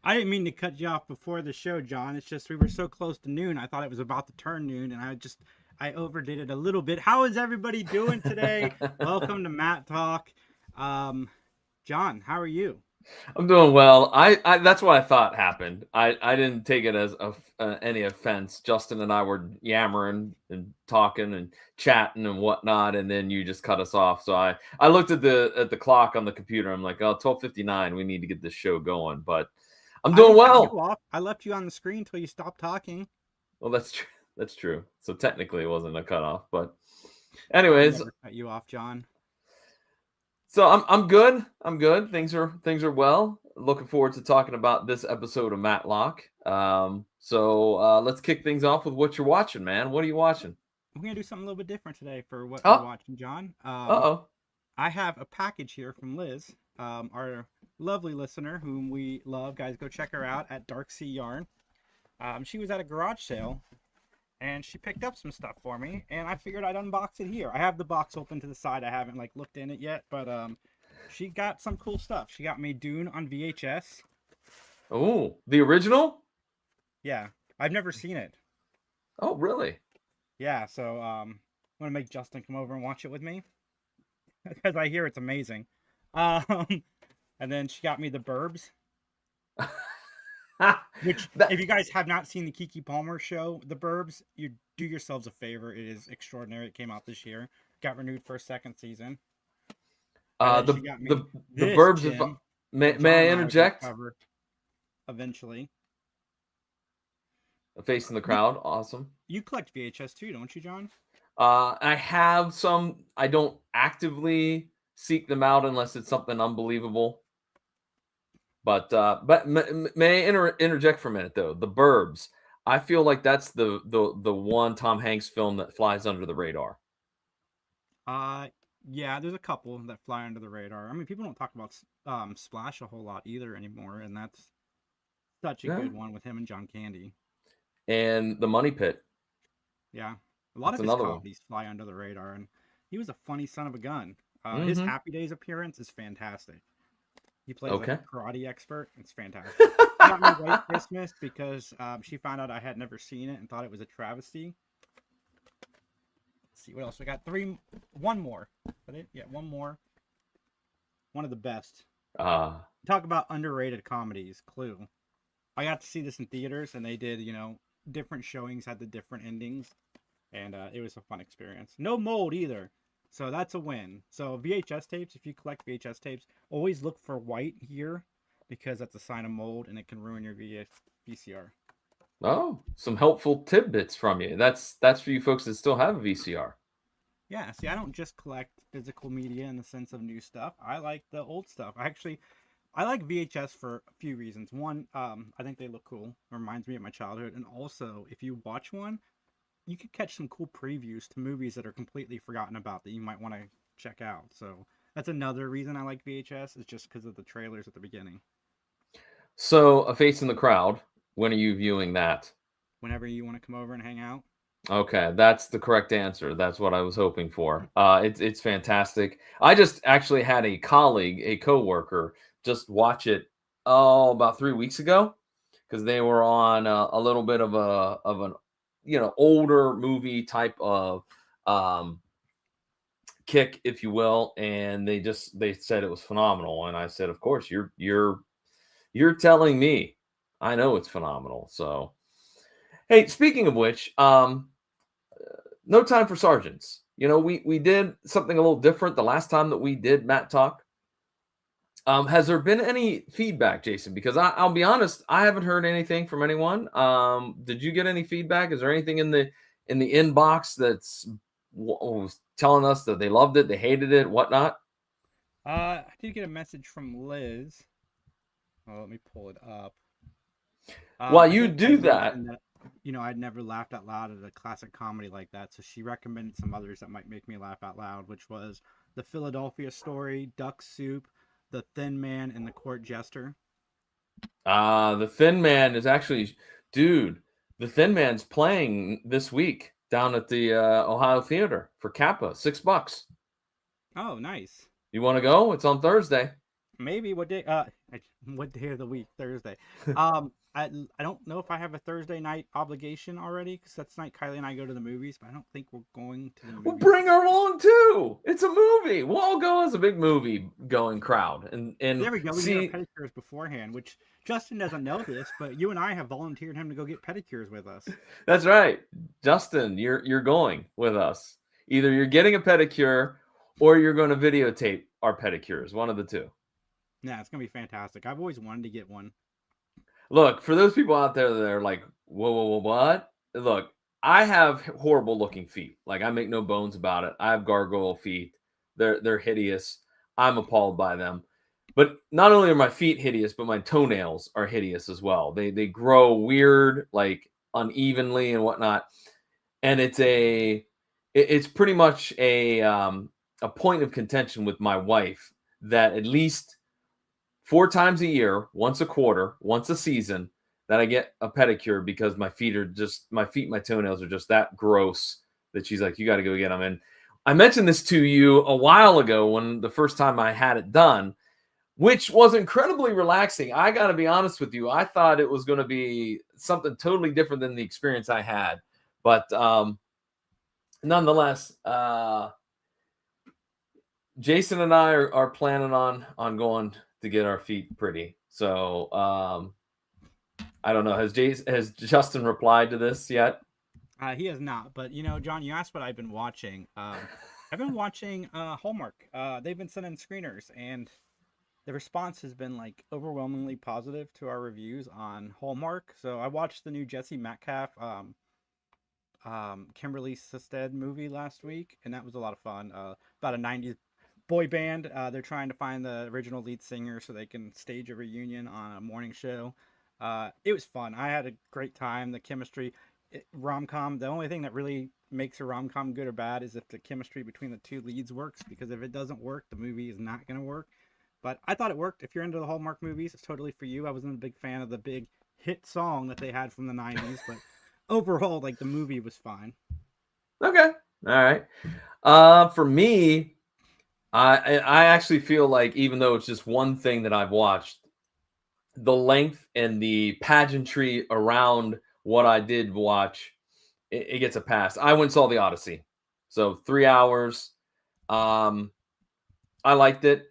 I didn't mean to cut you off before the show, John. It's just we were so close to noon. I thought it was about to turn noon, and I overdid it a little bit. How is everybody doing today? Welcome to Mattalk. Um, John, how are you? I'm doing well. I that's what I thought happened. I didn't take it as any offense. Justin and I were yammering and talking and chatting and whatnot, and then you just cut us off. So I looked at the clock on the computer. I'm like, oh, 12:59. We need to get this show going. But I'm I doing didn't cut you well. off. I left you on the screen until you stopped talking. Well, that's true. That's true. So technically, it wasn't a cutoff. But I anyways, never cut you off, John. so I'm good. I'm good. Things are well. Looking forward to talking about this episode of Matlock. So let's kick things off with what you're watching, man. What are you watching? We're gonna do something a little bit different today for what we're Oh, watching, John. uh-oh. I have a package here from Liz, our lovely listener whom we love. Guys, go check her out at Dark Sea Yarn. She was at a garage sale and she picked up some stuff for me, and I figured I'd unbox it here. I have the box open to the side. I haven't looked in it yet, but she got some cool stuff. She got me Dune on VHS. Oh, the original? Yeah, I've never seen it. Oh, really? Yeah, so I'm gonna make Justin come over and watch it with me because I hear it's amazing. Um, and then she got me the Burbs, which That if you guys have not seen the Kiki Palmer show, The Burbs, you do yourselves a favor. It is extraordinary. It came out this year. Got renewed for a second season. And uh then the she got the me the this Burbs if gem may, that John may I and I are going to interject? cover eventually. Facing the You crowd. Awesome. you collect VHS too, don't you, John? I have some. I don't actively seek them out unless it's something unbelievable. But may I interject for a minute though? The Burbs. I feel like that's the one Tom Hanks film that flies under the radar. Uh, yeah, there's a couple that fly under the radar. I mean, people don't talk about Splash a whole lot either anymore, and that's such a Yeah. good one with him and John Candy. And the Money Pit. Yeah, a lot That's of his another one. comedies fly under the radar, and he was a funny son of a gun. His Hmm. Happy Days appearance is fantastic. He plays like Okay. a karate expert. It's fantastic. She got me White Christmas because she found out I had never seen it and thought it was a travesty. Let's see what else we got. One more. Is that it? Yeah, one more. One of the best. uh Talk about underrated comedies. Clue. I got to see this in theaters, and they did, different showings had the different endings, and it was a fun experience. No mold either, so that's a win. So VHS tapes, if you collect VHS tapes, always look for white here because that's a sign of mold, and it can ruin your VCR. oh, some helpful tidbits from you. That's for you folks that still have a VCR. Yeah, see, I don't just collect physical media in the sense of new stuff. I like the old stuff. I like VHS for a few reasons. One, I think they look cool. It reminds me of my childhood. And also, if you watch one, you could catch some cool previews to movies that are completely forgotten about that you might want to check out. So that's another reason I like VHS is just because of the trailers at the beginning. So, a face in the crowd. When are you viewing that? Whenever you want to come over and hang out. Okay, that's the correct answer. That's what I was hoping for. It's fantastic. I just actually had a colleague, a coworker, just watch it. Oh, about 3 weeks ago, because they were on a little bit of an older movie type of um, kick, if you will, and they said it was phenomenal, and I said, of course, you're telling me, I know it's phenomenal. So, hey, speaking of which, no time for sergeants. We did something a little different the last time that we did Matt Talk. Has there been any feedback, Jason? Because I'll be honest, I haven't heard anything from anyone. Did you get any feedback? Is there anything in the inbox that's was telling us that they loved it, they hated it, whatnot? I did get a message from Liz. Oh, let me pull it up. While I you think I do that, mentioned that, I'd never laughed out loud at a classic comedy like that. So she recommended some others that might make me laugh out loud, which was The Philadelphia Story, Duck Soup, The Thin Man, and The Court Jester. the Thin Man is actually, dude, the Thin Man's playing this week down at the Ohio Theater for Kappa, $6. Oh, nice. You want to go? It's on Thursday. Maybe what day? What day of the week? Thursday. I don't know if I have a Thursday night obligation already because that's the night Kylie and I go to the movies. But I don't think we're going to the Well, movies. bring her along too. It's a movie. We'll all go as a big movie going crowd and There we go. We can get our see. pedicures beforehand, which Justin doesn't know this, but you and I have volunteered him to go get pedicures with us. That's right, Justin. You're going with us. Either you're getting a pedicure or you're going to videotape our pedicures. One of the two. Yeah, it's gonna be fantastic. I've always wanted to get one. Look, for those people out there that are like, whoa, whoa, whoa, what? Look, I have horrible looking feet. Like I make no bones about it. I have gargoyle feet. They're hideous. I'm appalled by them. But not only are my feet hideous, but my toenails are hideous as well. They grow weird, like unevenly and whatnot. And it's pretty much a point of contention with my wife that at least 4 times a year, once a quarter, once a season, that I get a pedicure because my feet, my toenails are just that gross that she's like, you got to go get them. And I mentioned this to you a while ago when the first time I had it done, which was incredibly relaxing. I got to be honest with you. I thought it was going to be something totally different than the experience I had. But nonetheless, Jason and I are planning on going to get our feet pretty. So I don't know. Has Justin replied to this yet? He has not, but John, you asked what I've been watching. I've been watching Hallmark. They've been sending screeners, and the response has been like overwhelmingly positive to our reviews on Hallmark. So I watched the new Jesse Metcalf, Kimberly Sisted movie last week, and that was a lot of fun. About a '90s boy band. They're trying to find the original lead singer so they can stage a reunion on a morning show. It was fun. I had a great time. The chemistry, rom com. The only thing that really makes a rom com good or bad is if the chemistry between the two leads works. Because if it doesn't work, the movie is not going to work. But I thought it worked. If you're into the Hallmark movies, it's totally for you. I wasn't a big fan of the big hit song that they had from the '90s, but overall, like the movie was fine. Okay, all right. For me, I actually feel like even though it's just one thing that I've watched, the length and the pageantry around what I did watch, it gets a pass. I went and saw the Odyssey, so 3 hours. Um, I liked it.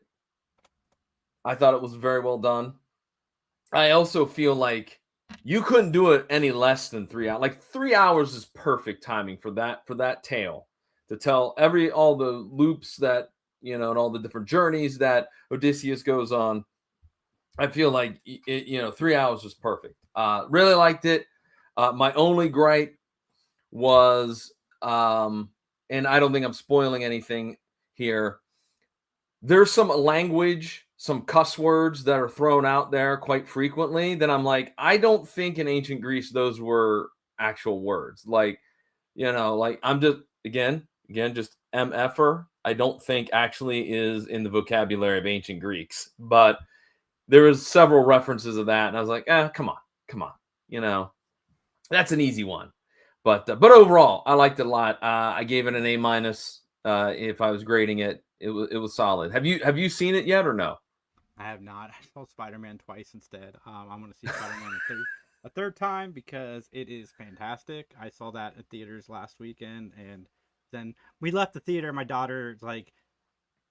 I thought it was very well done. I also feel like you couldn't do it any less than 3 hours. Like 3 hours is perfect timing for that tale to tell all the loops that and all the different journeys that Odysseus goes on. I feel like 3 hours was perfect. Really liked it. My only gripe was, and I don't think I'm spoiling anything here. There's some language, some cuss words that are thrown out there quite frequently that I'm like, I don't think in ancient Greece those were actual words. Like, like I'm just just MFer. I don't think actually is in the vocabulary of ancient Greeks, but there was several references of that, and I was like, come on, that's an easy one. But overall, I liked it a lot. I gave it an A minus. If I was grading it, it was solid. Have you seen it yet or no? I have not. I saw Spider-Man twice instead. I'm going to see Spider-Man a third time because it is fantastic. I saw that at theaters last weekend, and then we left the theater. My daughter's like,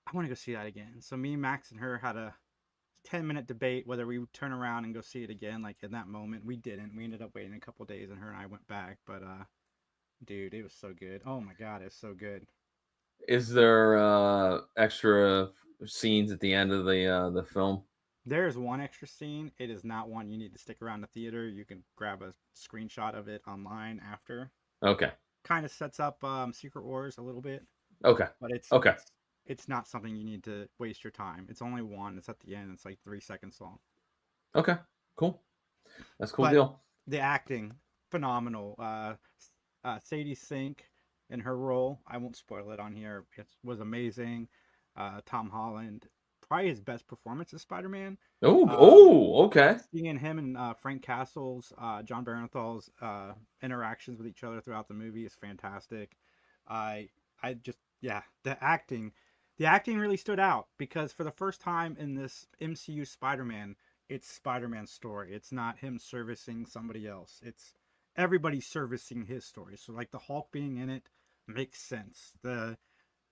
I want to go see that again. So me, Max, and her had a 10-minute debate whether we would turn around and go see it again. Like in that moment, we didn't. We ended up waiting a couple days, and her and I went back. But dude, it was so good. Oh my god, it's so good. Is there extra scenes at the end of the film? There's one extra scene. It is not one you need to stick around the theater. You can grab a screenshot of it online after. Okay. Kind of sets up Secret Wars a little bit, Okay. but it's Okay. it's it's not something you need to waste your time. It's only one. It's at the end. It's like 3 seconds long. Okay. Cool. That's a cool But deal. the acting, phenomenal. Sadie Sink in her role, I won't spoil it on here. It was amazing. Tom Holland, probably his best performance as Spider-Man. Okay. Seeing him and Frank Castle's, John Barenthal's interactions with each other throughout the movie is fantastic. I just, yeah, the acting. The acting really stood out because for the first time in this MCU Spider-Man, it's Spider-Man's story. It's not him servicing somebody else. It's everybody servicing his story. So like the Hulk being in it makes sense. The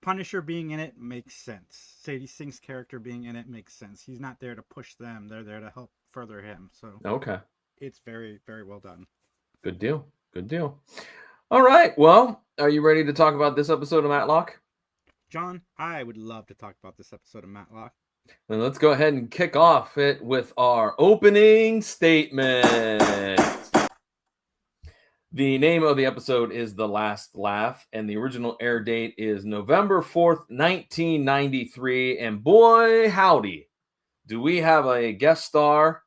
Punisher being in it makes sense. Sadie Sink's character being in it makes sense. He's not there to push them. They're there to help further him. So Okay. it's very, very well done. Good deal. Good deal. All right. Well, are you ready to talk about this episode of Matlock? John, I would love to talk about this episode of Matlock. Then let's go ahead and kick off it with our opening statement. The name of the episode is The Last Laugh, and the original air date is November 4th, 1993. And boy, howdy, do we have a guest star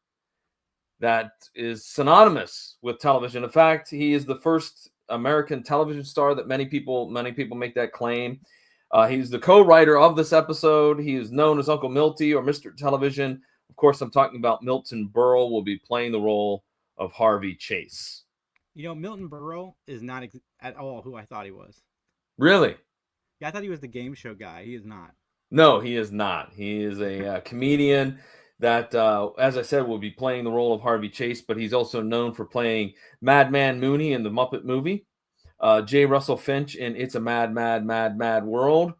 that is synonymous with television. In fact, he is the first American television star that many people make that claim. He's the co-writer of this episode. He is known as Uncle Milty or Mr. Television. Of course, I'm talking about Milton Berle. Will be playing the role of Harvey Chase. You know, Milton Berle is not at all who I thought he was. Really? Yeah, I thought he was the game show guy. He is not. No, he is not. He is a comedian that, as I said, will be playing the role of Harvey Chase, but he's also known for playing Madman Mooney in the Muppet movie, J. Russell Finch in It's a Mad, Mad, Mad, Mad World.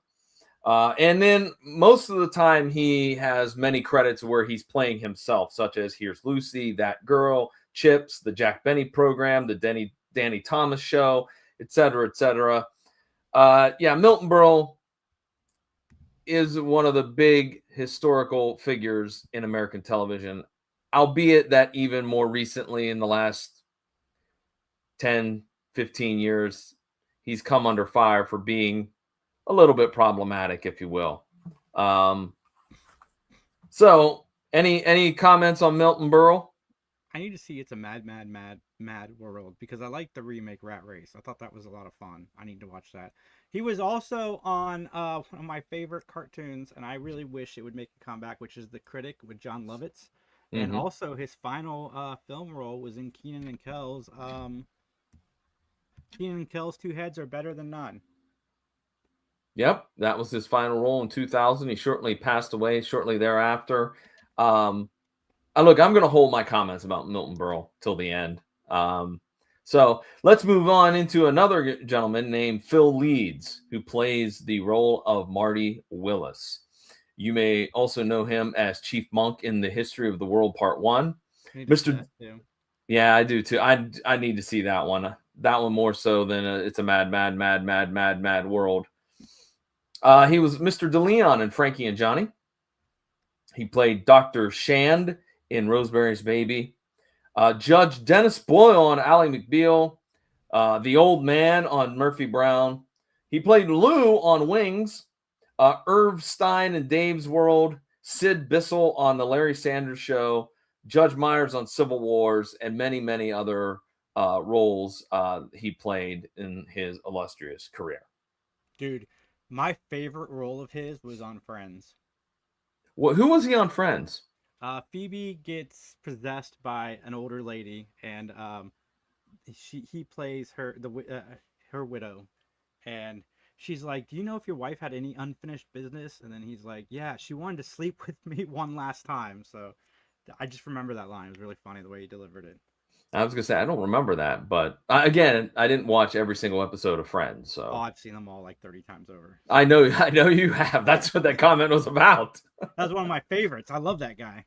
And then most of the time he has many credits where he's playing himself, such as Here's Lucy, That Girl, Chips, the Jack Benny Program, the Danny Thomas Show, etc., etc. Yeah, Milton Berle is one of the big historical figures in American television, albeit that even more recently in the last 10, 15 years, he's come under fire for being a little bit problematic, if you will. So any comments on Milton Berle? I need to see It's a Mad, Mad, Mad, Mad World because I like the remake Rat Race. I thought that was a lot of fun. I need to watch that. He was also on one of my favorite cartoons, and I really wish it would make a comeback, which is The Critic with John Lovitz. Mm-hmm. And also his final film role was in Kenan and Kel's. Kenan and Kel's Two Heads Are Better Than None. Yep, that was his final role in 2000. He shortly passed away shortly thereafter. Look, I'm going to hold my comments about Milton Berle till the end. So let's move on into another gentleman named Phil Leeds, who plays the role of Marty Willis. You may also know him as Chief Monk in The History of the World Part 1. Yeah, I do too. I need to see that one. That one more so than It's a Mad, Mad, Mad, Mad, Mad, Mad World. He was Mr. DeLeon in Frankie and Johnny. He played Dr. Shand in Rosemary's Baby. Judge Dennis Boyle on Ally McBeal. The Old Man on Murphy Brown. He played Lou on Wings. Irv Stein in Dave's World. Sid Bissell on The Larry Sanders Show. Judge Myers on Civil Wars. And many, many other roles he played in his illustrious career. Dude, my favorite role of his was on Friends. Well, who was he on Friends? Phoebe gets possessed by an older lady, and he plays her widow, and she's like, "Do you know if your wife had any unfinished business?" And then he's like, "Yeah, she wanted to sleep with me one last time." So I just remember that line. It was really funny the way he delivered it. I was gonna say I don't remember that, but again, I didn't watch every single episode of Friends. So I've seen them all like 30 times over. I know you have. That's what that comment was about. That's one of my favorites. I love that guy.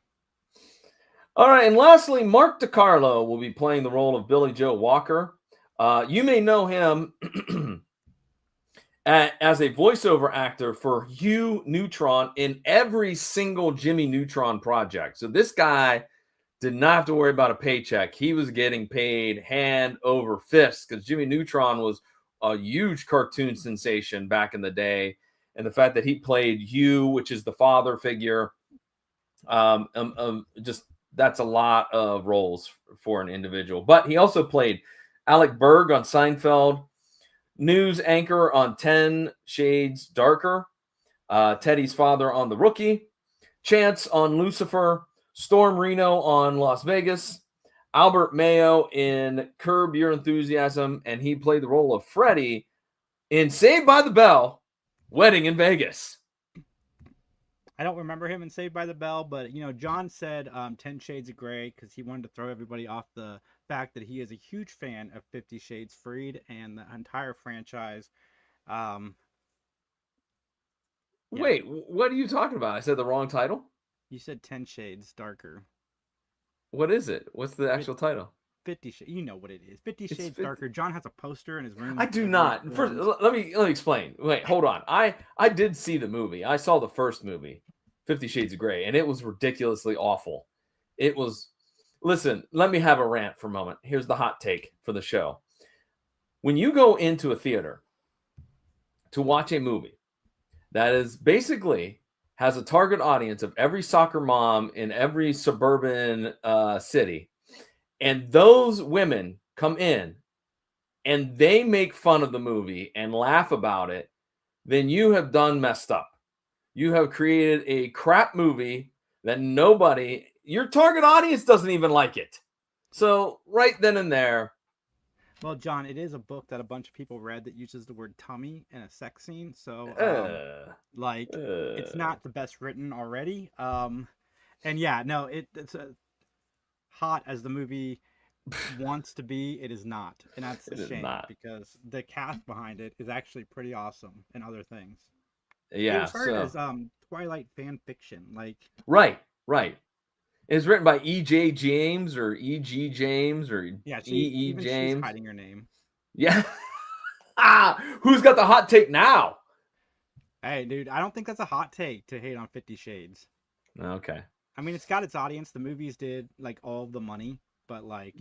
All right, and lastly, Mark DiCarlo will be playing the role of Billy Joe Walker. You may know him as a voiceover actor for Hugh Neutron in every single Jimmy Neutron project. So this guy did not have to worry about a paycheck. He was getting paid hand over fist because Jimmy Neutron was a huge cartoon sensation back in the day. And the fact that he played Hugh, which is the father figure, just that's a lot of roles for an individual. But he also played Alec Berg on Seinfeld, news anchor on 10 Shades Darker, Teddy's father on The Rookie, Chance on Lucifer, Storm Reno on Las Vegas, Albert Mayo in Curb Your Enthusiasm, and he played the role of Freddie in Saved by the Bell, Wedding in Vegas. I don't remember him in Saved by the Bell, but John said 10 Shades of Grey because he wanted to throw everybody off the fact that he is a huge fan of 50 Shades Freed and the entire franchise. Um, yeah, Wait, what are you talking about? I said the wrong title. you said 10 Shades Darker. What is it? What's the Fif- actual title? 50 Shades, you know what it is. 50 It's Shades 50. Darker. John has a poster in his room I with do every not. First, orange. let me explain. Wait, hold on. I did see the movie. I saw the first movie, 50 Shades of Grey, and it was ridiculously awful. It was. Listen, let me have a rant for a moment. Here's the hot take for the show. When you go into a theater to watch a movie that is basically has a target audience of every soccer mom in every suburban city, and those women come in and they make fun of the movie and laugh about it, then you have done messed up. You have created a crap movie that your target audience doesn't even like it. So, right then and there, Well, John, it is a book that a bunch of people read that uses the word tummy in a sex scene. So, uh, like, it's uh, not the best written already. And yeah, no, it's hot as the movie wants to be. It is not, and that's a it is shame not. because the cast behind it is actually pretty awesome and other things. It Yeah, started so, as Twilight fan fiction, like right, right. It's written by E.J. James or E.G. James or yeah, E.E. she's James. hiding her name. Yeah. Who's got the hot take now? Hey, dude, I don't think that's a hot take to hate on 50 Shades. Okay. I mean, it's got its audience. The movies did like all of the money, but like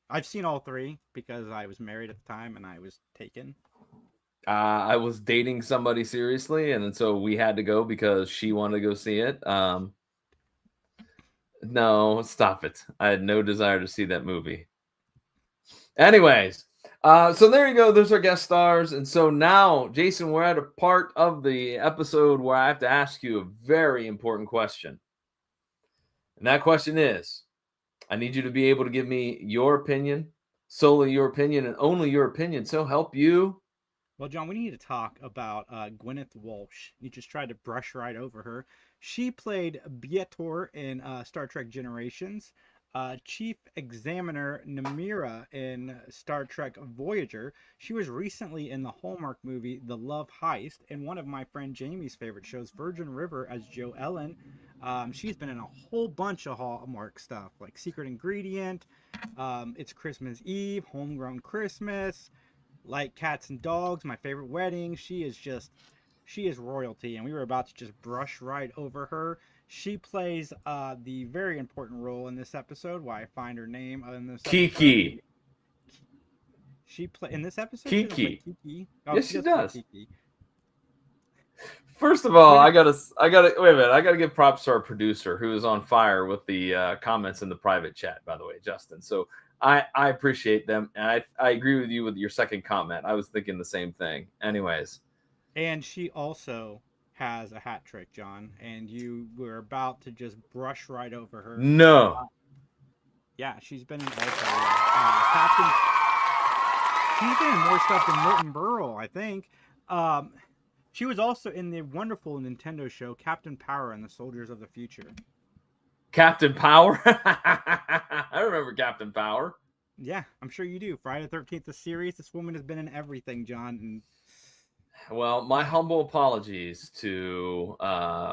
I've seen all three because I was married at the time and I was taken. I was dating somebody seriously, and so we had to go because she wanted to go see it. No, stop it. I had no desire to see that movie. Anyways, so there you go. There's our guest stars. And so now, Jason, we're at a part of the episode where I have to ask you a very important question. And that question is I need you to be able to give me your opinion, solely your opinion, and only your opinion. So help you. Well, John, we need to talk about Gwyneth Walsh. You just tried to brush right over her. She played Bietor in Star Trek Generations, Chief Examiner Namira in Star Trek Voyager. She was recently in the Hallmark movie The Love Heist, and one of my friend Jamie's favorite shows, Virgin River, as Jo Ellen. She's been in a whole bunch of Hallmark stuff, like Secret Ingredient, It's Christmas Eve, Homegrown Christmas, like Cats and Dogs, My Favorite Wedding. She is royalty, and we were about to just brush right over her. She plays the very important role in this episode. Why I find her name in this episode. Kiki. She play in this episode. She doesn't play Kiki. Kiki. Oh, Yes, she she does play does. Kiki. First of all, Gwyneth, I gotta wait a minute. I gotta give props to our producer who is on fire with the comments in the private chat. By the way, Justin. So I appreciate them, and I agree with you with your second comment. I was thinking the same thing. Anyways, and she also has a hat trick, John. And you were about to just brush right over her. no. Yeah, she's been in all three. Captain. She's been in more stuff than Milton Berle, I think. Um, she was also in the wonderful Nintendo show Captain Power and the Soldiers of the Future. Captain Power. I remember Captain Power. Yeah, I'm sure you do. Friday the 13th, the series. This woman has been in everything, John. And Well, my humble apologies to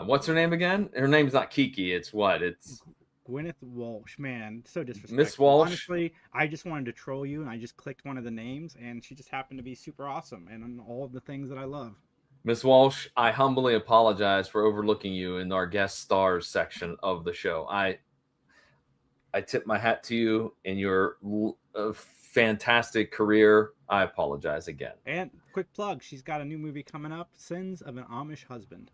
what's her name again? Her name's not Kiki. It's what? It's Gwyneth Walsh, man, so Miss disrespectful. Walsh. Honestly, I just wanted to troll you, and I just clicked one of the names, and she just happened to be super awesome and on all of the things that I love. Miss Walsh, I humbly apologize for overlooking you in our guest stars section of the show. I tip my hat to you in your fantastic career. I apologize again. And quick plug, she's got a new movie coming up, Sins of an Amish Husband.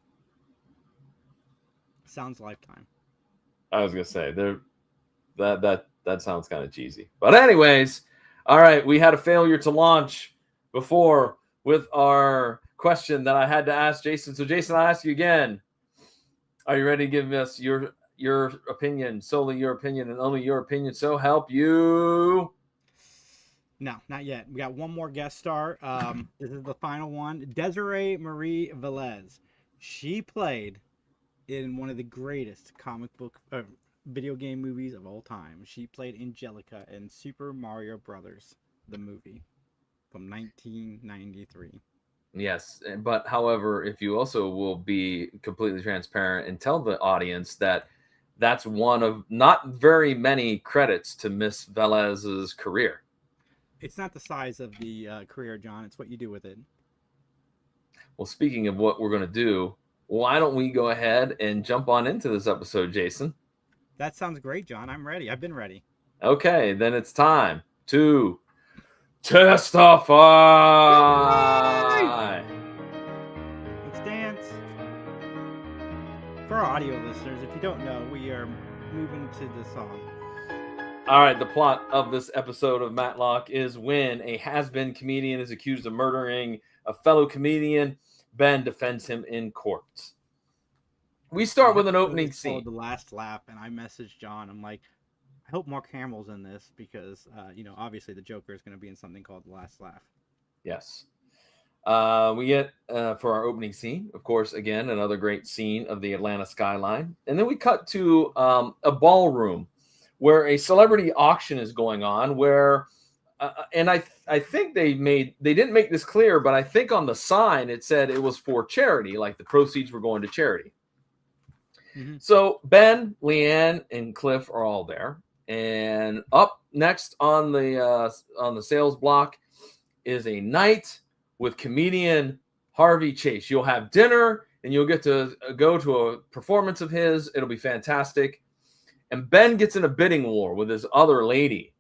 Sounds Lifetime. I was gonna say that sounds kind of cheesy, but anyways, all right. We had a failure to launch before with our question that I had to ask Jason. So Jason, I ask you again: are you ready to give us your opinion, solely your opinion, and only your opinion? So help you. No, not yet. We got one more guest star. This is the final one. Desiree Marie Velez. She played in one of the greatest comic book video game movies of all time. She played Angelica in Super Mario Brothers, the movie from 1993. Yes, but however, if you also will be completely transparent and tell the audience that that's one of not very many credits to Miss Velez's career. It's not the size of the career, John. It's what you do with it. Well, speaking of what we're going to do, why don't we go ahead and jump on into this episode, Jason? That sounds great, John. I'm ready. I've been ready. Okay, then it's time to testify. Let's dance. For our audio listeners, if you don't know, we are moving to the song. All right, the plot of this episode of Matlock is when a has-been comedian is accused of murdering a fellow comedian, Ben defends him in court. We start with an opening scene. The last laugh, and I messaged John. I'm like, I hope Mark Hamill's in this because, obviously the Joker is going to be in something called The Last Laugh. Yes. We get, for our opening scene, of course, again, another great scene of the Atlanta skyline. And then we cut to a ballroom where a celebrity auction is going on where, and I think they didn't make this clear, but I think on the sign it said it was for charity, like the proceeds were going to charity. Mm-hmm. So Ben, Leanne, and Cliff are all there. And up next on the sales block is a night with comedian Harvey Chase. You'll have dinner and you'll get to go to a performance of his. It'll be fantastic. And Ben gets in a bidding war with his other lady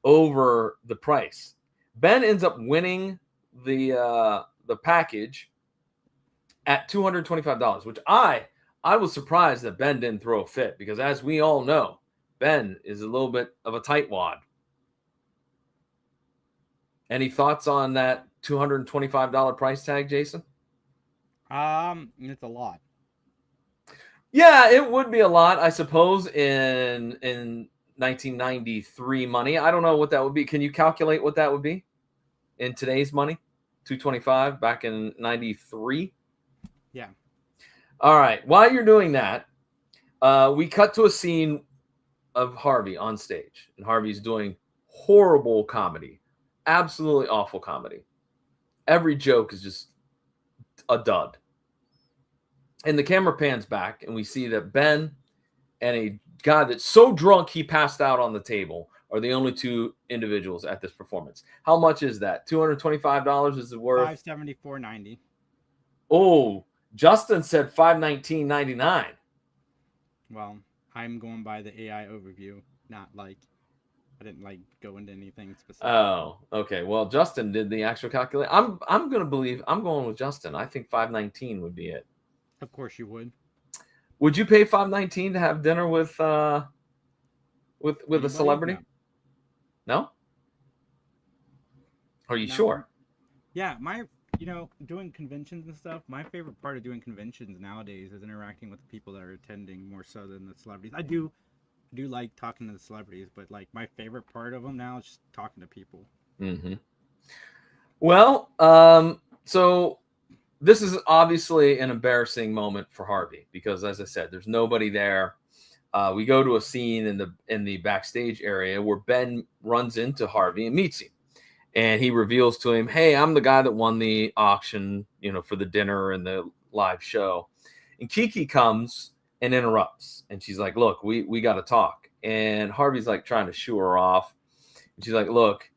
over the price. Ben ends up winning the package at $225, which I was surprised that Ben didn't throw a fit because, as we all know, Ben is a little bit of a tightwad. Any thoughts on that $225 price tag, Jason? It's a lot. Yeah, it would be a lot, I suppose, in 1993 money. I don't know what that would be. Can you calculate what that would be in today's money? $225 back in 93? Yeah. All right. While you're doing that, we cut to a scene of Harvey on stage. And Harvey's doing horrible comedy. Absolutely awful comedy. Every joke is just a dud. And the camera pans back, and we see that Ben and a guy that's so drunk he passed out on the table are the only two individuals at this performance. How much is that? $225 is it worth? $574.90. Oh, Justin said $519.99. Well, I'm going by the AI overview, not like I didn't go into anything specific. Oh, okay. Well, Justin did the actual calculation. I'm going with Justin. I think $519 would be it. Of course you would. Would you pay $519 to have dinner with a celebrity? No? Are you sure? Yeah, doing conventions and stuff, my favorite part of doing conventions nowadays is interacting with the people that are attending more so than the celebrities. I do like talking to the celebrities, but my favorite part of them now is just talking to people. Mm-hmm. Well, so this is obviously an embarrassing moment for Harvey because, as I said, there's nobody there. We go to a scene in the backstage area where Ben runs into Harvey and meets him. And he reveals to him, hey, I'm the guy that won the auction, for the dinner and the live show. And Kiki comes and interrupts. And she's like, look, we got to talk. And Harvey's trying to shoo her off. And she's like, look,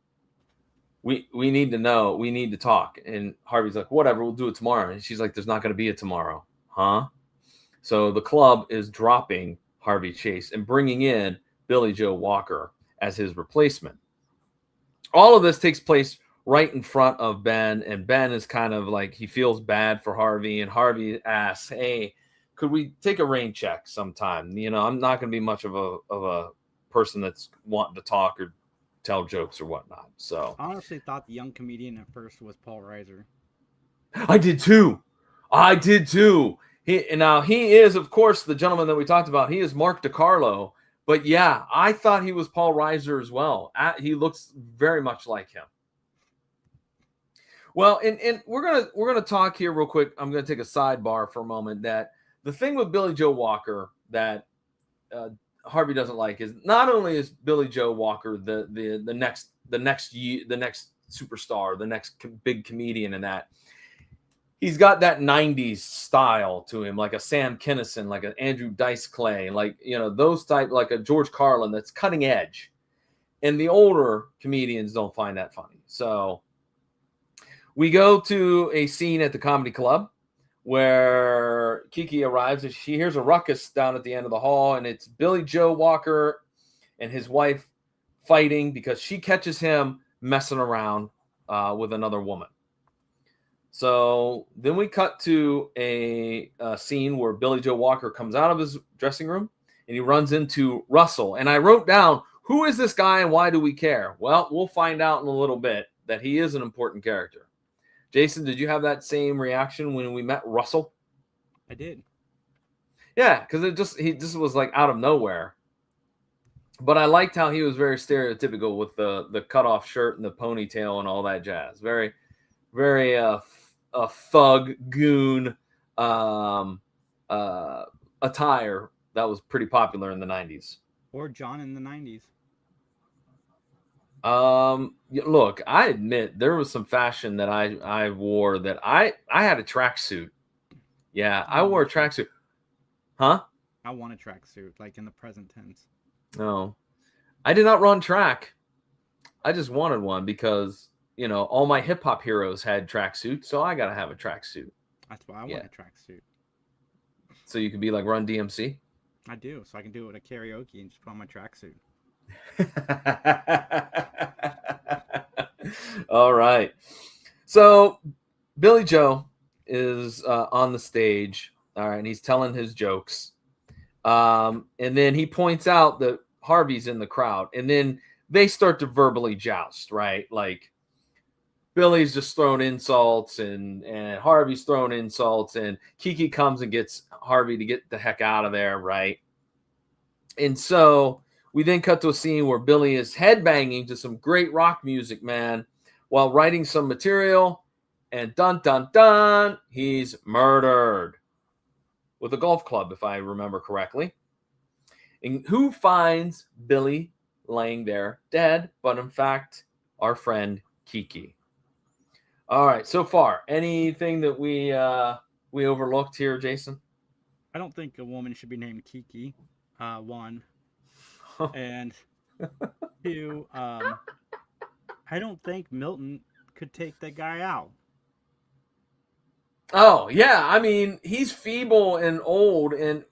we need to know. We need to talk. And Harvey's like, whatever, we'll do it tomorrow. And she's like, there's not going to be a tomorrow. Huh? So the club is dropping Harvey Chase and bringing in Billy Joe Walker as his replacement. All of this takes place right in front of Ben, and Ben is kind of he feels bad for Harvey, and Harvey asks, hey, could we take a rain check sometime? I'm not going to be much of a person that's wanting to talk or tell jokes or whatnot. So I honestly thought the young comedian at first was Paul Reiser. I did too. He is, of course, the gentleman that we talked about. He is Mark DiCarlo. But yeah, I thought he was Paul Reiser as well. He looks very much like him. Well, and we're gonna talk here real quick. I'm gonna take a sidebar for a moment. That the thing with Billy Joe Walker that Harvey doesn't like is not only is Billy Joe Walker the next superstar, the next big comedian, in that he's got that 90s style to him, like a Sam Kinison, like an Andrew Dice Clay, like, you know, those type, like a George Carlin, that's cutting edge. And the older comedians don't find that funny. So we go to a scene at the comedy club where Kiki arrives and she hears a ruckus down at the end of the hall, and it's Billy Joe Walker and his wife fighting because she catches him messing around with another woman. So then we cut to a scene where Billy Joe Walker comes out of his dressing room and he runs into Russell. And I wrote down, who is this guy and why do we care? Well, we'll find out in a little bit that he is an important character. Jason, did you have that same reaction when we met Russell? I did. Yeah, because he just was like out of nowhere. But I liked how he was very stereotypical with the cutoff shirt and the ponytail and all that jazz. Very, very a thug goon attire that was pretty popular in the 90s. Or John in the 90s. Look, I admit there was some fashion that I wore that I had a tracksuit. Yeah, I wore a tracksuit. Huh? I want a tracksuit, like in the present tense. No, I did not run track. I just wanted one because, you know, all my hip hop heroes had tracksuits, so I gotta have a tracksuit. That's why I want a tracksuit. So you can be like Run DMC? I do, so I can do it at karaoke and just put on my tracksuit. All right. So Billy Joe is on the stage. All right, and he's telling his jokes. And then he points out that Harvey's in the crowd, and then they start to verbally joust, right? Like Billy's just throwing insults and Harvey's throwing insults, and Kiki comes and gets Harvey to get the heck out of there, right? And so we then cut to a scene where Billy is headbanging to some great rock music, man, while writing some material, and dun, dun, dun, he's murdered with a golf club, if I remember correctly. And who finds Billy laying there dead, but in fact, our friend Kiki. All right, so far, anything that we overlooked here, Jason? I don't think a woman should be named Kiki, one. And two, I don't think Milton could take that guy out. Oh, yeah, I mean, he's feeble and old, and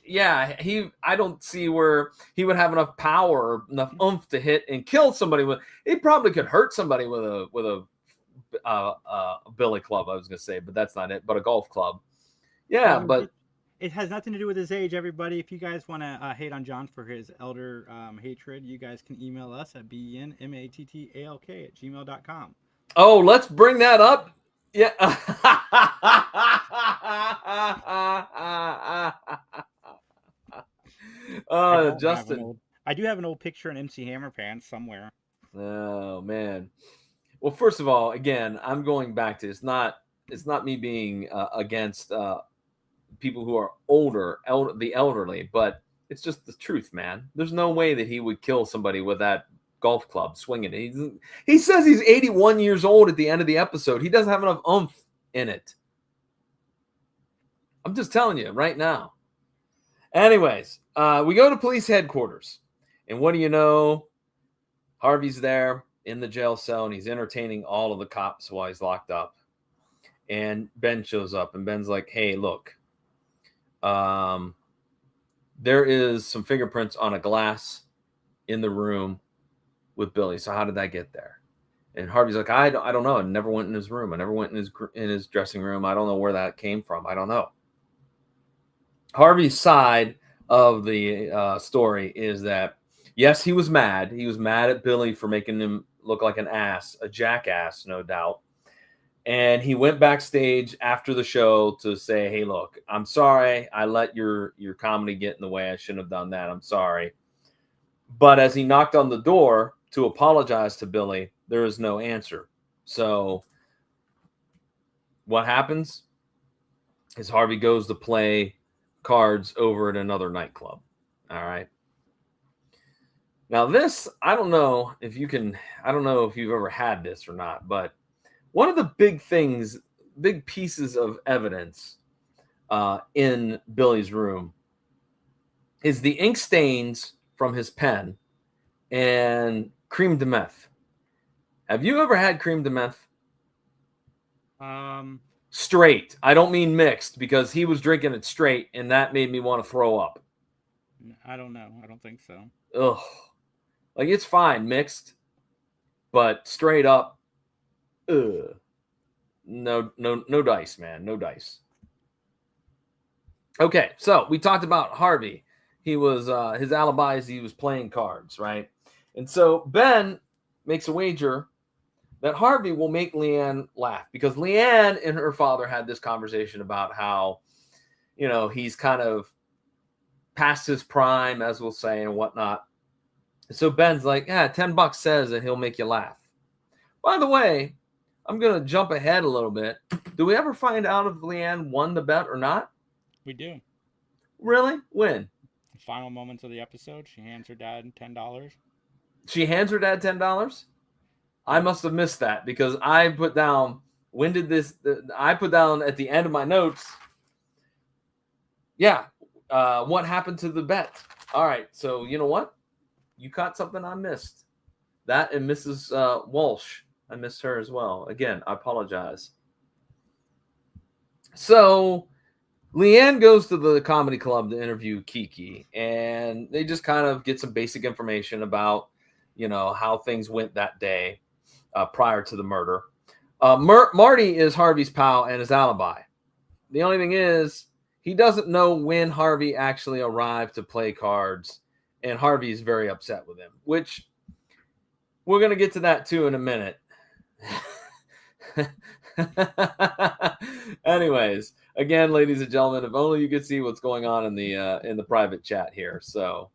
yeah, I don't see where he would have enough power, enough oomph to hit and kill somebody with. He probably could hurt somebody with a billy club, I was gonna say, but that's not it. But a golf club, yeah. But it has nothing to do with his age, everybody. If you guys want to hate on John for his elder hatred, you guys can email us at benmattalk@gmail.com. Oh, let's bring that up. Yeah. Justin. I do have an old picture in MC Hammer pants somewhere. Oh man. Well, first of all, again, I'm going back to it's not me being against people who are older, the elderly, but it's just the truth, man. There's no way that he would kill somebody with that golf club swinging it. He says he's 81 years old at the end of the episode. He doesn't have enough oomph in it. I'm just telling you right now. Anyways, we go to police headquarters, and what do you know? Harvey's there in the jail cell, and he's entertaining all of the cops while he's locked up. And Ben shows up, and Ben's like, hey, look, there is some fingerprints on a glass in the room with Billy. So how did that get there? And Harvey's like, I don't know. I never went in his room. I never went in his dressing room. I don't know where that came from. I don't know. Harvey's side of the story is that, yes, he was mad. He was mad at Billy for making him look like an ass, a jackass, no doubt. And he went backstage after the show to say, hey, look, I'm sorry. I let your comedy get in the way. I shouldn't have done that. I'm sorry. But as he knocked on the door to apologize to Billy, there is no answer. So what happens is Harvey goes to play cards over at another nightclub. All right. Now this, I don't know if you've ever had this or not, but one of the big pieces of evidence in Billy's room is the ink stains from his pen and creme de meth. Have you ever had creme de meth? Straight. I don't mean mixed, because he was drinking it straight and that made me want to throw up. I don't know. I don't think so. Ugh. Like, it's fine mixed, but straight up, ugh. No dice, man. No dice. Okay, so we talked about Harvey. He was his alibi is he was playing cards, right? And so Ben makes a wager that Harvey will make Leanne laugh, because Leanne and her father had this conversation about how, he's kind of past his prime, as we'll say, and whatnot. So Ben's like, yeah, $10 says that he'll make you laugh. By the way, I'm going to jump ahead a little bit. Do we ever find out if Leanne won the bet or not? We do. Really? When? The final moments of the episode, she hands her dad $10. She hands her dad $10? I must have missed that, because I put down, I put down at the end of my notes, what happened to the bet? All right, so you know what? You caught something I missed. That and Mrs. Walsh. I missed her as well. Again, I apologize. So Leanne goes to the comedy club to interview Kiki, and they just kind of get some basic information about, how things went that day prior to the murder. Marty is Harvey's pal and his alibi. The only thing is, he doesn't know when Harvey actually arrived to play cards, and Harvey is very upset with him, which we're going to get to that too in a minute. Anyways, again, ladies and gentlemen, if only you could see what's going on in the private chat here. So,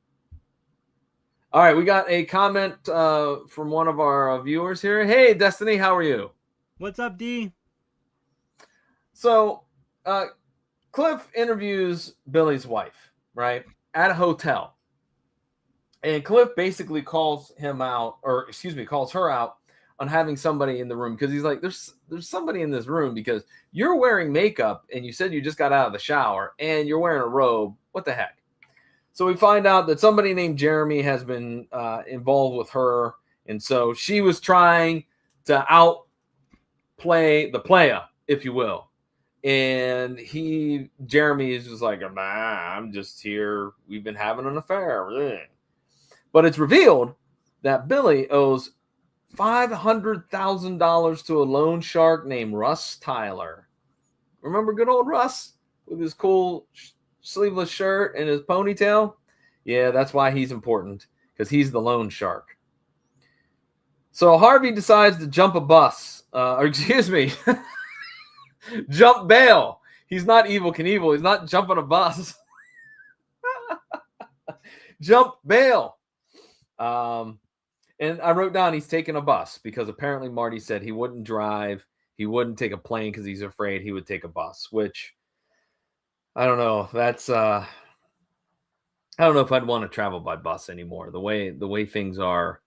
all right, we got a comment from one of our viewers here. Hey, Destiny, how are you? What's up, D? So, Cliff interviews Billy's wife, right, at a hotel. And Cliff basically calls her out on having somebody in the room, because he's like, there's somebody in this room because you're wearing makeup and you said you just got out of the shower and you're wearing a robe. What the heck? So we find out that somebody named Jeremy has been involved with her. And so she was trying to outplay the playa, if you will. And Jeremy is just like, I'm just here. We've been having an affair. But it's revealed that Billy owes $500,000 to a loan shark named Russ Tyler. Remember good old Russ with his cool sleeveless shirt and his ponytail? Yeah, that's why he's important, because he's the loan shark. So Harvey decides to jump a bus. Jump bail. He's not Evel Knievel. He's not jumping a bus. Jump bail. And I wrote down he's taking a bus, because apparently Marty said he wouldn't drive. He wouldn't take a plane because he's afraid. He would take a bus, which I don't know. That's I don't know if I'd want to travel by bus anymore. The way things are,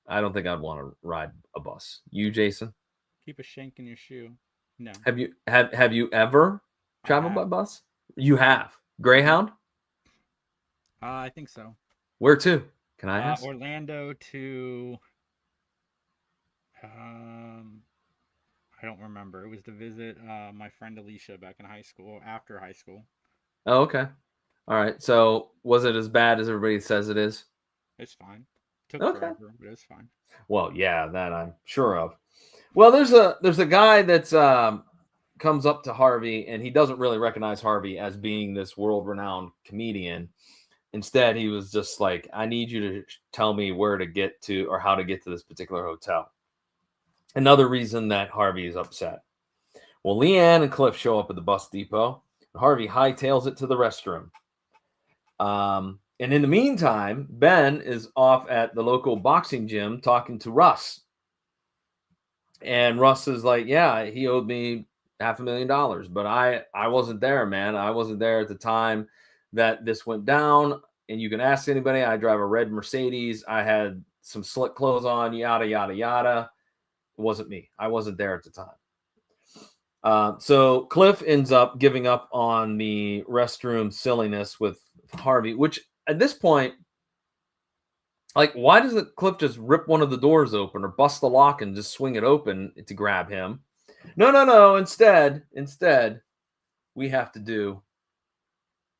I don't think I'd want to ride a bus. You, Jason? Keep a shank in your shoe. No. Have you ever traveled by bus? You have. Greyhound? I think so. Where to? Can I ask? Orlando to I don't remember. It was to visit my friend Alicia back in high school, after high school. Oh, okay. All right. So was it as bad as everybody says it is? It's fine. Took forever, but it's fine. Well, yeah, that I'm sure of. Well, there's a guy that's comes up to Harvey, and he doesn't really recognize Harvey as being this world-renowned comedian. Instead, he was just like, I need you to tell me where to get to, or how to get to this particular hotel. Another reason that Harvey is upset. Well, Leanne and Cliff show up at the bus depot. Harvey hightails it to the restroom. And in the meantime, Ben is off at the local boxing gym talking to Russ. And Russ is like, yeah, he owed me $500,000. But I wasn't there, man. I wasn't there at the time that this went down. And you can ask anybody. I drive a red Mercedes. I had some slick clothes on, yada, yada, yada. It wasn't me. I wasn't there at the time. So Cliff ends up giving up on the restroom silliness with Harvey, which at this point, like, why doesn't Cliff just rip one of the doors open or bust the lock and just swing it open to grab him? No. Instead, we have to do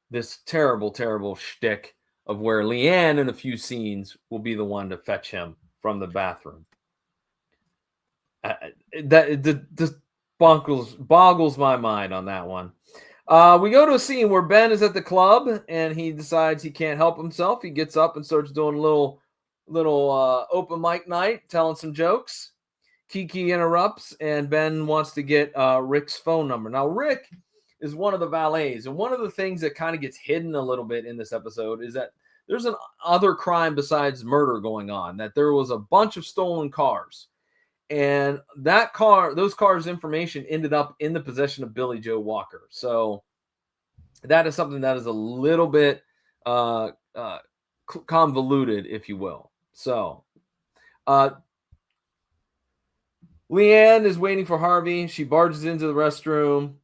this terrible, terrible shtick of where Leanne in a few scenes will be the one to fetch him from the bathroom. That boggles my mind on that one. We go to a scene where Ben is at the club and he decides he can't help himself. He gets up and starts doing a little open mic night, telling some jokes. Kiki interrupts and Ben wants to get Rick's phone number. Now, Rick is one of the valets, and one of the things that kind of gets hidden a little bit in this episode is that there's an other crime besides murder going on, that there was a bunch of stolen cars. And those cars' information ended up in the possession of Billy Joe Walker. So that is something that is a little bit convoluted, if you will. So Leanne is waiting for Harvey. She barges into the restroom.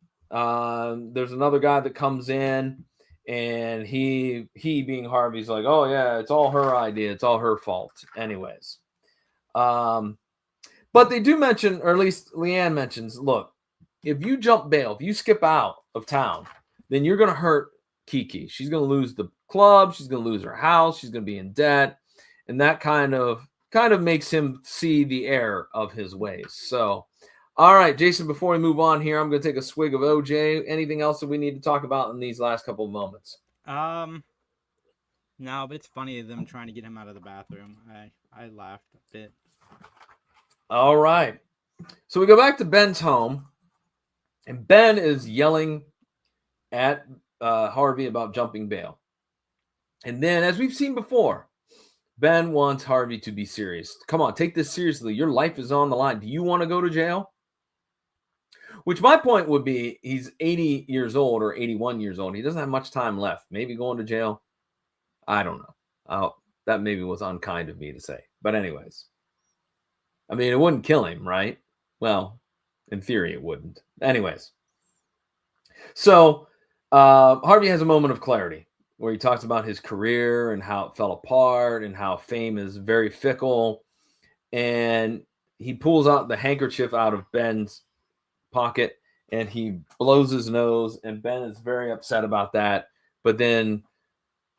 There's another guy that comes in, and he being Harvey's like, oh yeah, it's all her idea. It's all her fault. Anyways. But they do mention, or at least Leanne mentions, look, if you jump bail, if you skip out of town, then you're going to hurt Kiki. She's going to lose the club. She's going to lose her house. She's going to be in debt. And that kind of makes him see the error of his ways. So, all right, Jason, before we move on here, I'm going to take a swig of OJ. Anything else that we need to talk about in these last couple of moments? No, but it's funny them trying to get him out of the bathroom. I laughed a bit. All right. So we go back to Ben's home, and Ben is yelling at Harvey about jumping bail. And then, as we've seen before, Ben wants Harvey to be serious. Come on, take this seriously. Your life is on the line. Do you want to go to jail? Which my point would be, he's 80 years old or 81 years old. He doesn't have much time left. Maybe going to jail. I don't know. That maybe was unkind of me to say. But anyways. I mean, it wouldn't kill him, right? Well, in theory, it wouldn't. Anyways. So, Harvey has a moment of clarity where he talks about his career and how it fell apart and how fame is very fickle. And he pulls out the handkerchief out of Ben's pocket and he blows his nose. And Ben is very upset about that. But then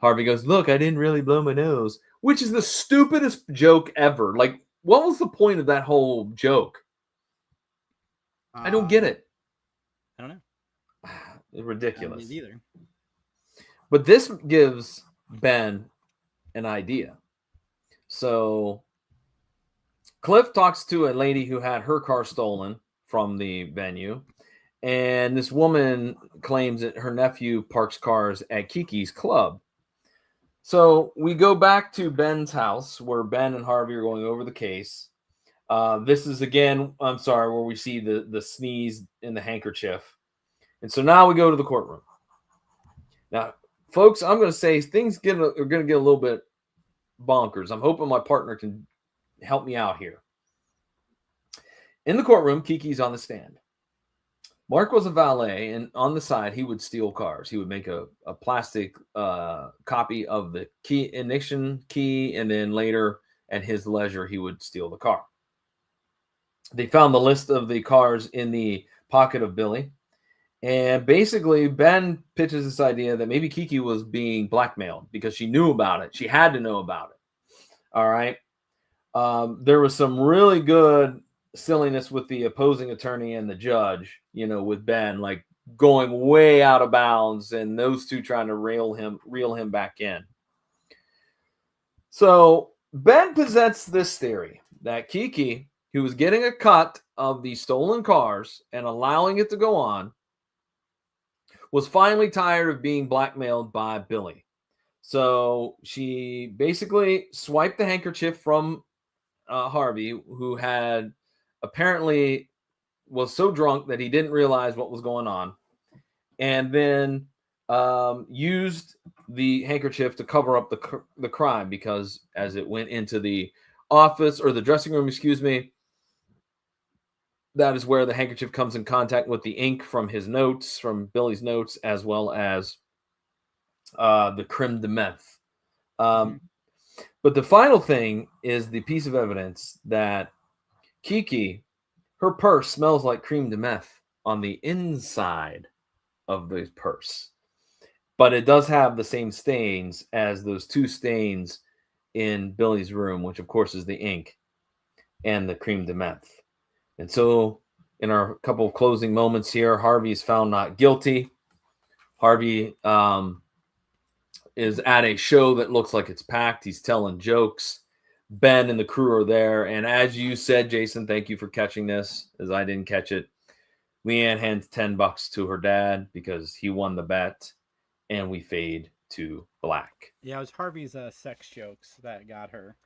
Harvey goes, look, I didn't really blow my nose, which is the stupidest joke ever. Like, what was the point of that whole joke? I don't get it. I don't know. It's ridiculous. I don't get it either. But this gives Ben an idea. So Cliff talks to a lady who had her car stolen from the venue. And this woman claims that her nephew parks cars at Kiki's club. So we go back to Ben's house where Ben and Harvey are going over the case. This is again, where we see the sneeze in the handkerchief. And so now we go to the courtroom. Now, folks, I'm going to say things are going to get a little bit bonkers. I'm hoping my partner can help me out here. In the courtroom, Kiki's on the stand. Mark was a valet, and on the side, he would steal cars. He would make a plastic copy of the ignition key, and then later, at his leisure, he would steal the car. They found the list of the cars in the pocket of Billy, and basically, Ben pitches this idea that maybe Kiki was being blackmailed because she knew about it. She had to know about it. All right. There was some really good silliness with the opposing attorney and the judge, with Ben, like going way out of bounds and those two trying to reel him back in. So Ben presents this theory that Kiki, who was getting a cut of the stolen cars and allowing it to go on, was finally tired of being blackmailed by Billy. So she basically swiped the handkerchief from Harvey, who had apparently was so drunk that he didn't realize what was going on, and then used the handkerchief to cover up the crime, because as it went into the office, or the dressing room, excuse me, that is where the handkerchief comes in contact with the ink from his notes, from Billy's notes, as well as the creme de menthe. But the final thing is the piece of evidence that Kiki, her purse smells like creme de menthe on the inside of the purse. But it does have the same stains as those two stains in Billy's room, which of course is the ink and the creme de menthe. And so in our couple of closing moments here, Harvey is found not guilty. Harvey is at a show that looks like it's packed. He's telling jokes. Ben and the crew are there. And as you said, Jason, thank you for catching this, as I didn't catch it. Leanne hands $10 to her dad because he won the bet. And we fade to black. Yeah, it was Harvey's sex jokes that got her.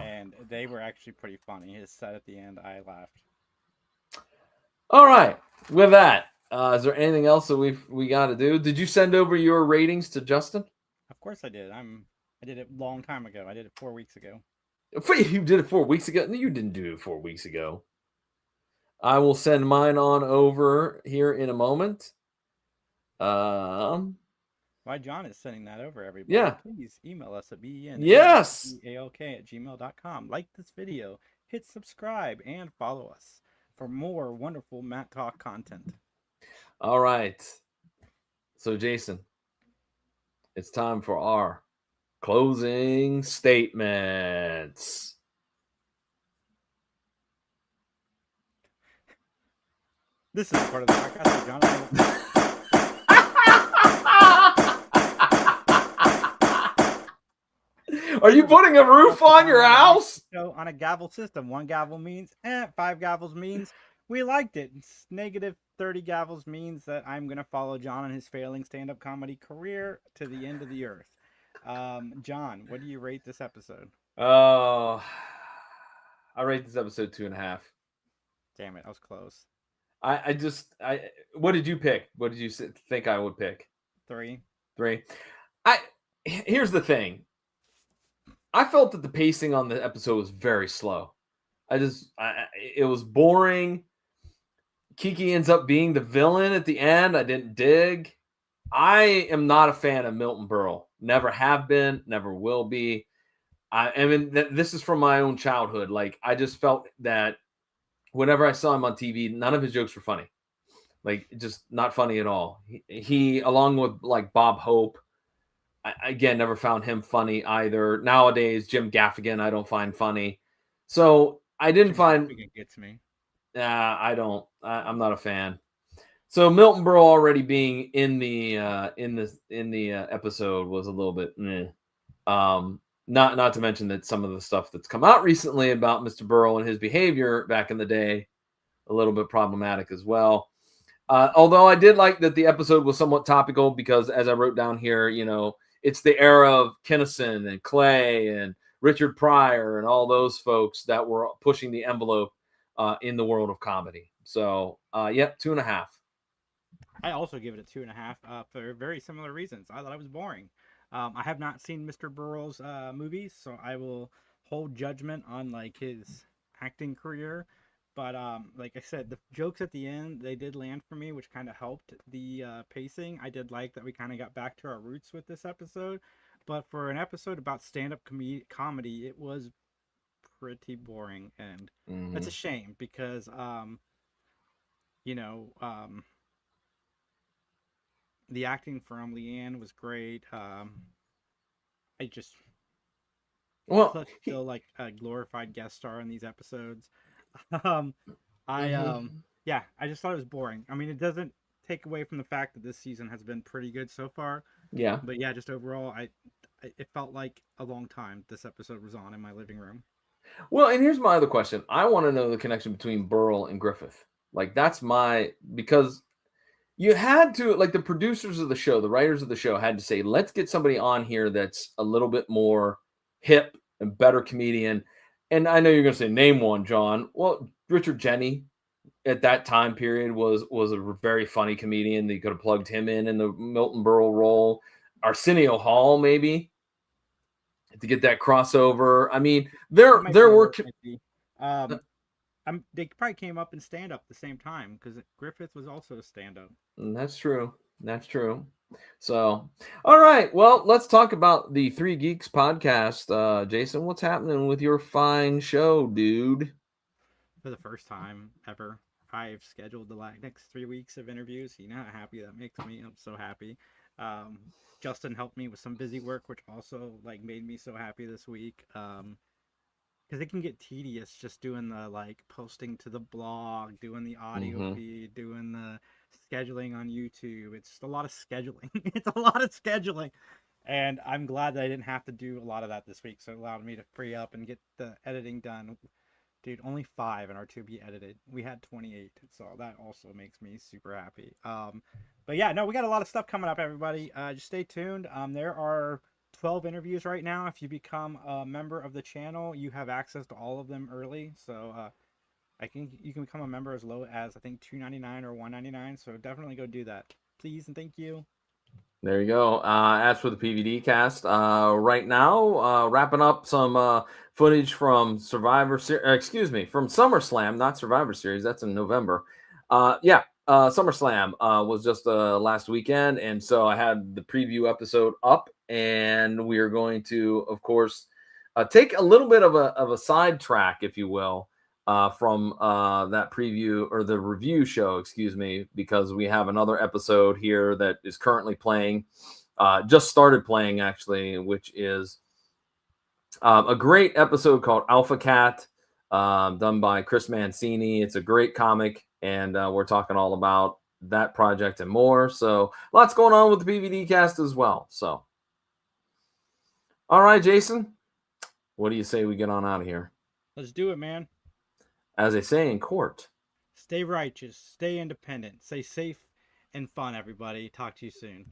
And they were actually pretty funny. His set at the end, I laughed. All right. With that, is there anything else that we got to do? Did you send over your ratings to Justin? Of course I did. I did it a long time ago. I did it 4 weeks ago. You did it 4 weeks ago? No, you didn't do it 4 weeks ago. I will send mine on over here in a moment. Why John is sending that over, everybody. Yeah. Please email us at benmattalk@gmail.com. Like this video, hit subscribe, and follow us for more wonderful Mattalk content. All right. So, Jason, it's time for our closing statements. This is part of the podcast, John. Are you putting a roof on your house? So on a gavel system, 1 gavel means 5 gavels means we liked it. Negative 30 gavels means that I'm going to follow John on his failing stand-up comedy career to the end of the earth. John, what do you rate this episode? Oh, I rate this episode 2.5. Damn it, I was close. What did you pick? What did you think I would pick? 3. Here's the thing. I felt that the pacing on the episode was very slow. It was boring. Kiki ends up being the villain at the end. I didn't dig. I am not a fan of Milton Berle. Never have been, never will be. I mean, this is from my own childhood. Like, I just felt that whenever I saw him on TV, none of his jokes were funny. Like, just not funny at all. He along with like Bob Hope, again, never found him funny either. Nowadays, Jim Gaffigan, I don't find funny. So I didn't find. Gaffigan gets me. I don't. I'm not a fan. So Milton Berle already being in the episode was a little bit. Not to mention that some of the stuff that's come out recently about Mr. Berle and his behavior back in the day, a little bit problematic as well. Although I did like that the episode was somewhat topical because, as I wrote down here, it's the era of Kinnison and Clay and Richard Pryor and all those folks that were pushing the envelope in the world of comedy. So, 2.5. I also give it a 2.5 for very similar reasons. I thought it was boring. I have not seen Mr. Berle's movies, so I will hold judgment on like his acting career. But like I said, the jokes at the end, they did land for me, which kind of helped the pacing. I did like that we kind of got back to our roots with this episode. But for an episode about stand-up comedy, it was pretty boring. And that's a shame because, the acting from Leanne was great. Still like a glorified guest star in these episodes. I just thought it was boring. I mean, it doesn't take away from the fact that this season has been pretty good so far. Yeah. But yeah, just overall, it felt like a long time this episode was on in my living room. Well, and here's my other question. I want to know the connection between Berle and Griffith. Like, because you had to, like, the producers of the show, the writers of the show had to say, let's get somebody on here that's a little bit more hip and better comedian. And I know you're going to say, name one, John. Well, Richard Jeni, at that time period was a very funny comedian. You could have plugged him in the Milton Berle role. Arsenio Hall, maybe, to get that crossover. I mean, He there might be there a were little iffy. They probably came up in stand up at the same time because Griffith was also a stand up. That's true. That's true. So, all right. Well, let's talk about the Three Geeks podcast. Jason, what's happening with your fine show, dude? For the first time ever, I've scheduled the next 3 weeks of interviews. You know how happy that makes me. I'm so happy. Um, Justin helped me with some busy work, which also like made me so happy this week. Because it can get tedious just doing the like posting to the blog, doing the audio Mm-hmm. feed, doing the scheduling on YouTube. It's just a lot of scheduling. It's a lot of scheduling. And I'm glad that I didn't have to do a lot of that this week. So it allowed me to free up and get the editing done. Dude, only 5 in our to be edited. We had 28, so that also makes me super happy. But yeah, no, we got a lot of stuff coming up, everybody. Just stay tuned. There are 12 interviews right now. If you become a member of the channel, you have access to all of them early. So I think you can become a member as low as I think $2.99 or $1.99. So definitely go do that, please and thank you. There you go. As for the PVD cast, right now, wrapping up some footage from from SummerSlam, not Survivor Series. That's in November. SummerSlam was just last weekend, and so I had the preview episode up, and we are going to, of course, take a little bit of a sidetrack, if you will, from that preview or the review show, excuse me, because we have another episode here that is currently playing, just started playing actually, which is a great episode called Alpha Cat, done by Chris Mancini. It's a great comic, and we're talking all about that project and more. So lots going on with the PVD cast as well. So, all right, Jason, what do you say we get on out of here? Let's do it, man. As they say in court, Stay righteous, stay independent, stay safe and fun, everybody. Talk to you soon.